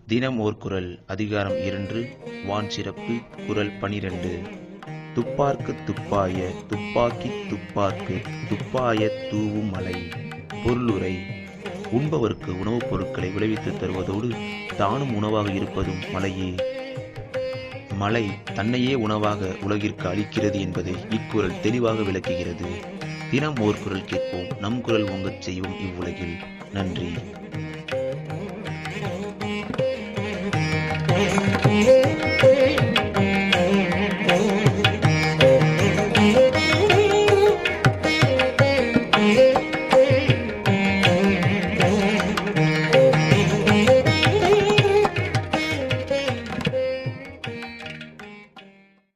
தினம் ஓர் குறள். அதிகாரம் 2, வான் சிறப்பு. குறள் 12. துப்பார்க்குத் துப்பாய துப்பாக்கித் துப்பார்க்குத் துப்பாய தூவும் மழை. பொருளுரை. உண்பவருக்கு உணவுப் பொருட்களை விளைவித்துத் தருவதோடு தானும் உணவாக இருப்பதும் மழையே. மழை தன்னையே உணவாக உலகிற்கு அளிக்கிறது என்பதை இக்குறள் தெளிவாக விளக்குகிறது. தினம் ஓர் குறள் கேட்போம். நம் குரல் ஓங்கச் செய்வோம் இவ்வுலகில். நன்றி.